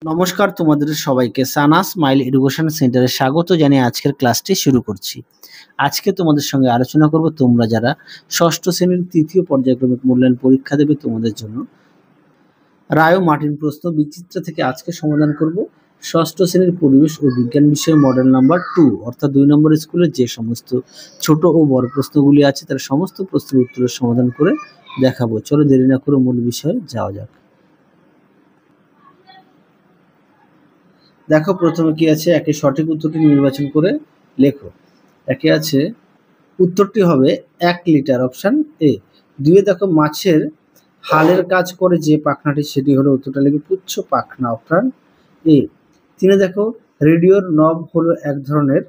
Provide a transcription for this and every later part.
নমস্কার তোমাদের সবাইকে সানা স্মাইল এডুকেশন সেন্টারে স্বাগত জানিয়ে আজকের ক্লাসটি শুরু করছি। আজকে তোমাদের সঙ্গে আলোচনা করব তোমরা যারা ষষ্ঠ শ্রেণীর তৃতীয় পর্যায়ক্রমিক মূল্যায়ন পরীক্ষা দেবে তোমাদের জন্য রায় ও মার্টিন প্রশ্ন বিচিত্র থেকে আজকে সমাধান করব ষষ্ঠ শ্রেণীর পরিবেশ ও বিজ্ঞান বিষয়ের মডেল নাম্বার 2 অর্থাৎ 2 নম্বর স্কুলের যে সমস্ত ছোট ও বড় প্রশ্নগুলি আছে তার সমস্ত প্রশ্নের উত্তরের সমাধান করে দেখাবো। চলো দেরি না করে মূল বিষয়ে যাওয়া যাক। দেখো প্রথমে কি আছে, একে সঠিক উত্তরটি নির্বাচন করে লেখো। একে আছে উত্তরটি হবে 1 লিটার, অপশন এ। দুয়ে দেখো মাছের হালের কাজ করে যে পাখনাটি সেটি হলো, উত্তরটা লিখবে পুচ্ছ পাখনা, অপশন এ। তিনে দেখো রেডিওর নব হলো এক ধরনের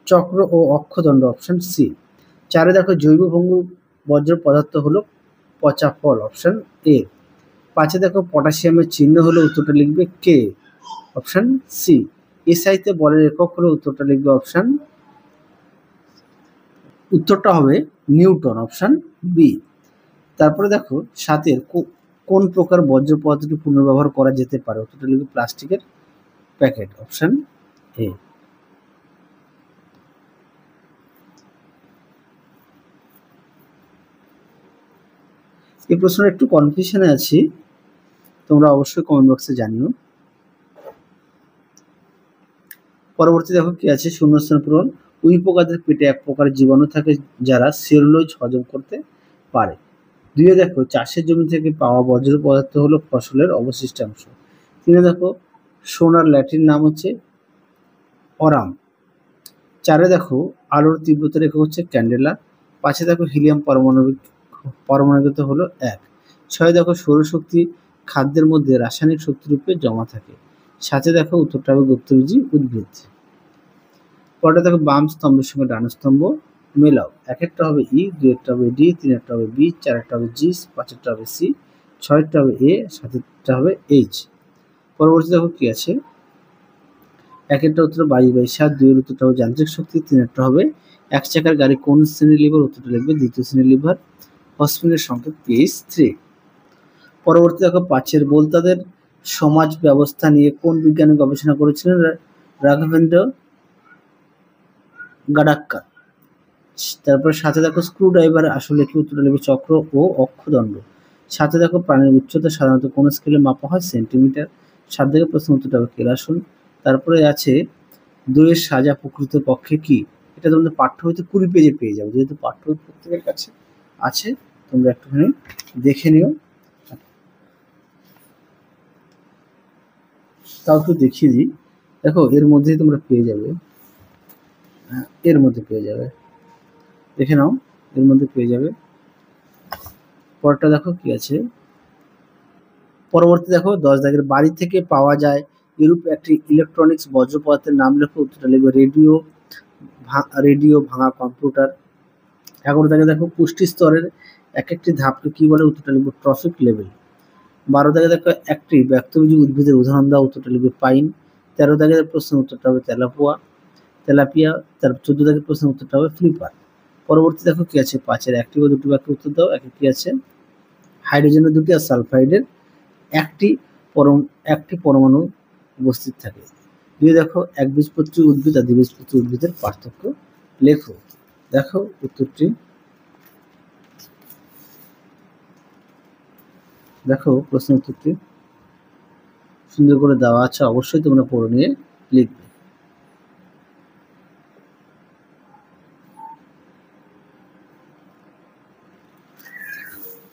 চক্র ও অক্ষদণ্ড, অপশন সি। চারে দেখো জৈব ভঙ্গুর বজ্র পদার্থ হলো পচা ফল, অপশন এ। পাঁচে দেখো পটাশিয়ামের চিহ্ন হলো, উত্তরটা লিখবে কে, অপশন সি। এসআইতে বলের একক হলো, উত্তরটা লিখবে উত্তরটা হবে নিউটন, অপশন বি। তারপরে দেখো সাতের কোন প্রকার বর্জ্য পদার্থটি পুনর্ব্যবহার করা যেতে পারে, উত্তরটা লিখবে প্লাস্টিকের প্যাকেট, অপশন এ। এই প্রশ্নটা একটু কনফিউশনে আছি, তোমরা অবশ্যই কমেন্ট বক্সে জানিও। পরবর্তী দেখো কি আছে, শূন্যস্থান পূরণ। উই পোকাদের পেটে এক প্রকার জীবাণু থাকে যারা সেলুলোজ হজম করতে পারে। দুইয়ে দেখো চাষের জমি থেকে পাওয়া বজ্র পদার্থ হলো ফসলের অবশিষ্টাংশ। তিনে দেখো সোনার ল্যাটিন নাম হচ্ছে অরাম। চারে দেখো আলোর তীব্রতা রেখা হচ্ছে ক্যান্ডেলা। পাঁচে দেখো হিলিয়াম পারমাণবিক হলো 1। ছয় দেখো সৌরশক্তি খাদ্যের মধ্যে রাসায়নিক শক্তিরূপে জমা থাকে। সাথে দেখো উত্তরটা হবে গুপ্তবীজী উদ্ভিদ। পরে দেখো বাম স্তম্ভের সঙ্গে ডান স্তম্ভ মেলাও। একটা হবে ই, দুইটা হবে ডি, তিনেরটা হবে বি, চারেরটা হবে জি, পাঁচেরটা হবে সি, ছয়েরটা হবে এ, সাতেরটা হবে এইচ। পরবর্তী দেখো কি আছে, একটা উত্তর 22/7, দুইয়ের উত্তরটা হবে যান্ত্রিক শক্তি, তিনেরটা হবে এক চাকার গাড়ি কোন শ্রেণীর লিভার, উত্তরটা লিখবে দ্বিতীয় শ্রেণীর লিভার, হসপিনের সংকেত PH3। পরবর্তী দেখো পাঁচের বোলতাদের সমাজ ব্যবস্থা নিয়ে কোন বিজ্ঞানী গবেষণা করেছিলেন, রাঘবেন্দ্র গাডাক্কার। তারপরে সাথে দেখো স্ক্রু ড্রাইভার আসলে কি, উত্তরটা লিখবে চক্র ও অক্ষদণ্ড। সাথে দেখো প্রাণীর উচ্চতা সাধারণত কোন স্কেলে মাপা হয়, সেন্টিমিটার। সাত দেখে প্রশ্ন উত্তরটা হবে কেলাসুন। তারপরে আছে দুইয়ের সাজা প্রকৃত পক্ষে কি, এটা তোমাদের পাঠ্য বইতে 20 পেজে পেয়ে যাবে, যেহেতু পাঠ্য বই প্রত্যেকের কাছে আছে, তোমরা একটুখানি দেখে নিও। তাও একটু দেখিয়ে দিই, দেখো এর মধ্যেই তোমরা পেয়ে যাবে, এর মধ্যে পেয়ে যাবে, দেখে নাও, এর মধ্যে পেয়ে যাবে। পরটা দেখো কি আছে, পরবর্তী দেখো 10 দাগের বাড়ি থেকে পাওয়া যায় এরূপ একটি ইলেকট্রনিক্স বজ্র পদার্থের নাম লেখো, উত্তরটা লিখবে রেডিও ভাঙা কম্পিউটার। 11 দাগে দেখো পুষ্টি স্তরের এক একটি ধাপকে কি বলে, উত্তরটা লিখবে ট্রফিক লেভেল। 12 দাগে দেখো একটি ব্যক্তবীজী উদ্ভিদের উদাহরণ দাও, উত্তরটা লিখবে পাইন। 13 দাগের প্রশ্নের উত্তরটা হবে তেলাপিয়া। 14 দাগের প্রশ্নের উত্তরটা হবে ফ্লিপার। পরবর্তী দেখো কি আছে, 5-এর একটি বা দুটি বাক্যের উত্তর দাও। একে কি আছে, হাইড্রোজেনের দুটি আর সালফাইডের একটি পরমাণু উপস্থিত থাকে। দিয়ে দেখো একবীজপত্রী উদ্ভিদ আর দ্বিবীজপত্রী উদ্ভিদের পার্থক্য লেখো। দেখো উত্তরটি, দেখো প্রশ্নের উত্তরটি সুন্দর করে দেওয়া আছে, অবশ্যই তোমরা পড়ে নিয়ে লিখবে।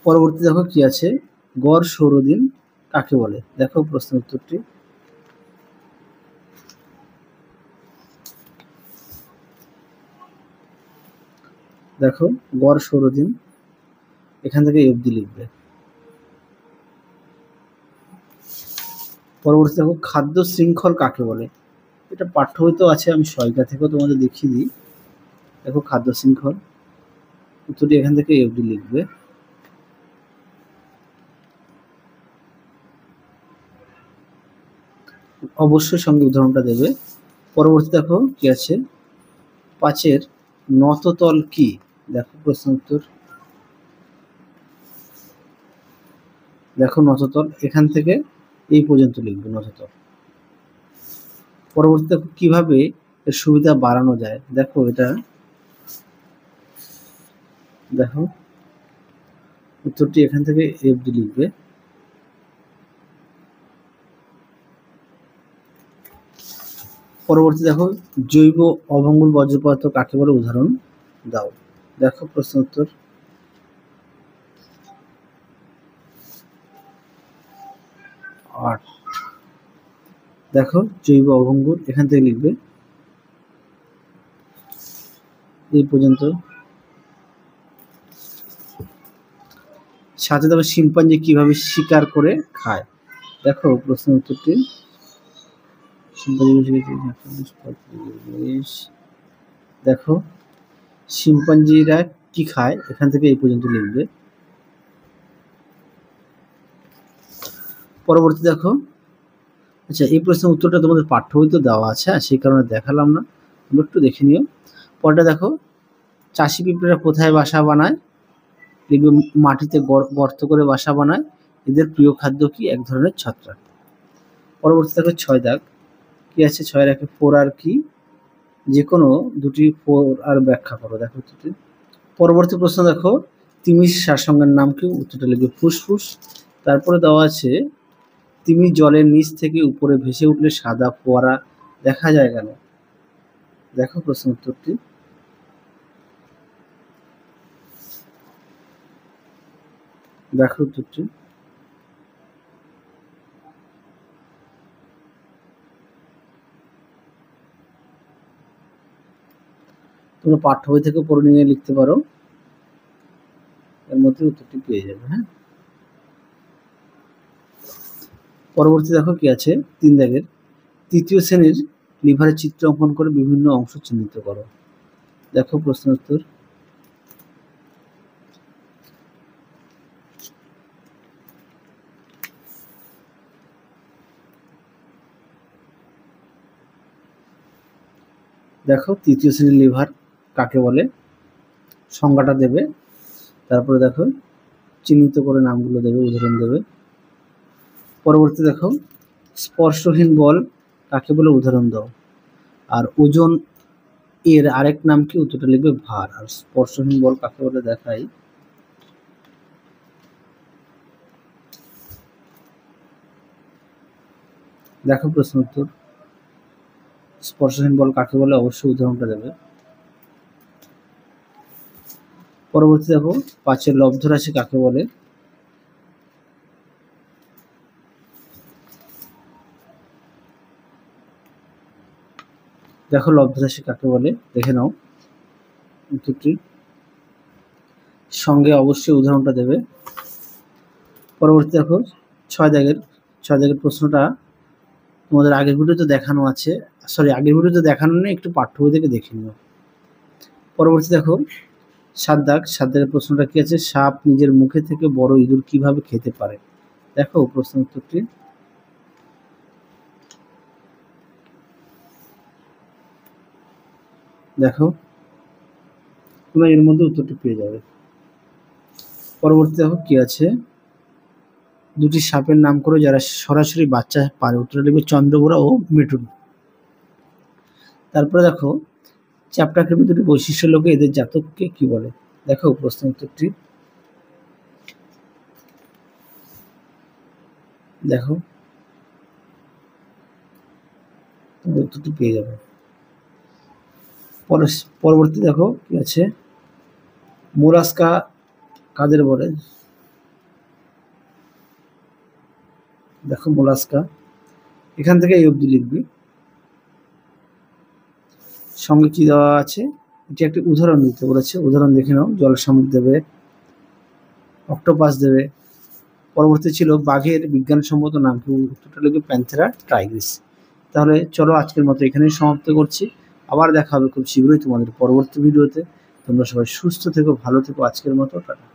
পরবর্তী দেখো কি আছে, গড় সৌরদিন কাকে বলে, দেখো প্রশ্নের উত্তরটি। দেখো গড় সৌরদিন, এখান থেকে অবধি লিখবে। পরবর্তী দেখো খাদ্য শৃঙ্খল কাকে বলে, এটা পাঠ্য বইতেও আছে, আমি সহায়িকা থেকেও তোমাদের দেখিয়ে দিই। দেখো খাদ্য শৃঙ্খল, উত্তরটি এখান থেকে অবধি লিখবে। অবশ্যই সঙ্গে উদাহরণটা দেবে। পরবর্তী দেখো কি আছে, 5-এর নততল কি, দেখো প্রশ্ন উত্তর। দেখো নততল, এখান থেকে এই পর্যন্ত লিখবেন অন্তত। পরবর্তীতে কিভাবে এর সুবিধা বাড়ানো যায়, দেখো এটা দেখো উত্তরটি এখান থেকে FD লিখবে। পরবর্তী দেখো জৈব অভঙ্গুর বর্জ্য পদার্থ কাকে বলে, উদাহরণ দাও। দেখো প্রশ্ন উত্তর। আর দেখো জৈব অভঙ্গুর এখান থেকে লিখবে এই পর্যন্ত। সাথে তবে শিম্পাঞ্জি কিভাবে শিকার করে খায়, দেখো প্রশ্ন উত্তরটি। দেখো শিম্পাঞ্জিরা কি খায়, এখান থেকে এই পর্যন্ত লিখবে। পরবর্তী দেখো, আচ্ছা এই প্রশ্নের উত্তরটা তোমাদের পাঠ্য বইতে দেওয়া আছে, সেই কারণে দেখালাম না, তোমরা একটু দেখে নিও। পরটা দেখো চাষি পিঁপড়েরা কোথায় বাসা বানায়, লিখবে মাটিতে গর্ত করে বাসা বানায়। এদের প্রিয় খাদ্য কি, এক ধরনের ছত্রাক। পরবর্তী দেখো 6 দাগ কি আছে, 6 রাখে 4 আর কি, যে কোনো দুটি 4 আর ব্যাখ্যা করো। দেখো পরবর্তী প্রশ্ন দেখো তিমির সারসংজ্ঞার নাম কি, উত্তরটা লিখবে ফুসফুস। তারপরে দেওয়া আছে তিমি জলের নিচ থেকে উপরে ভেসে উঠলে সাদা ফোয়ারা দেখা যায় কেন, দেখো প্রশ্ন উত্তরটি। দেখো উত্তরটি। তোমরা পাঠ্য বই থেকে পড়ে নিয়ে লিখতে পারো, এর মধ্যে উত্তরটি পেয়ে যাবে। হ্যাঁ, পরবর্তী দেখো কি আছে 3 দাগের, তৃতীয় শ্রেণীর লিভারের চিত্র অঙ্কন করে বিভিন্ন অংশ চিহ্নিত করো। দেখো প্রশ্ন উত্তর। দেখো তৃতীয় শ্রেণীর লিভার কাকে বলে, সংজ্ঞাটা দেবে। তারপরে দেখো চিহ্নিত করে নামগুলো দেবে, উদাহরণ দেবে। পরবর্তী দেখো স্পর্শহীন বল কাকে বলে, উদাহরণ দাও। আর ওজন এর আরেক নাম কি, উত্তরটা লিখবে ভার। আর স্পর্শহীন বল কাকে বলে দেখাই, দেখো প্রশ্ন উত্তর। স্পর্শহীন বল কাকে বলে, অবশ্যই উদাহরণটা দেবে। পরবর্তী দেখো 5 লব্ধ রাশি কাকে বলে, দেখো লব্ধ রাশি কাকে বলে দেখে নাও উত্তরটি, সঙ্গে অবশ্যই উদাহরণটা দেবে। পরবর্তী দেখো 6 দাগের প্রশ্নটা তোমাদের আগের ভিডিওতে দেখানো আছে, আগের ভিডিওতে দেখানো নেই, একটু পাঠ্য বই থেকে দেখে নিও। পরবর্তী দেখো 7 দাগের প্রশ্নটা কি আছে, সাপ নিজের মুখে থেকে বড় ইঁদুর কিভাবে খেতে পারে, দেখো প্রশ্ন উত্তরটি। দেখো তোমরা এর মধ্যে উত্তরটি পেয়ে যাবে। পরবর্তী দেখো কি আছে, দুটি সাপের নাম করে যারা সরাসরি বাচ্চা পারে, উত্তরটা লিখবে চন্দ্রবোড়া ও মেটুন। তারপরে দেখো চ্যাপ্টাকৃমি দুটি বৈশিষ্ট্য লোকে এদের জাতককে কি বলে, দেখো প্রশ্ন উত্তরটি। দেখো উত্তরটি পেয়ে যাবে। পরবর্তী দেখো কি আছে, মোলাস্কা কাদের বলে, দেখো মোলাস্কা এখান থেকে এই অবধি লিখবি। সঙ্গে কি দেওয়া আছে, এটি একটি উদাহরণ দিতে বলেছে, উদাহরণ দেখে নাও। জল শামুক দেবে, অক্টোপাস দেবে। পরবর্তী ছিল বাঘের বিজ্ঞানসম্মত নাম কি, উত্তরটা লিখবে প্যান্থেরা টাইগ্রিস। তাহলে চলো আজকের মতো এখানেই সমাপ্ত করছি, আবার দেখা হবে খুব শীঘ্রই তোমাদের পরবর্তী ভিডিওতে। তোমরা সবাই সুস্থ থেকো, ভালো থেকো, আজকের মতো টাটা।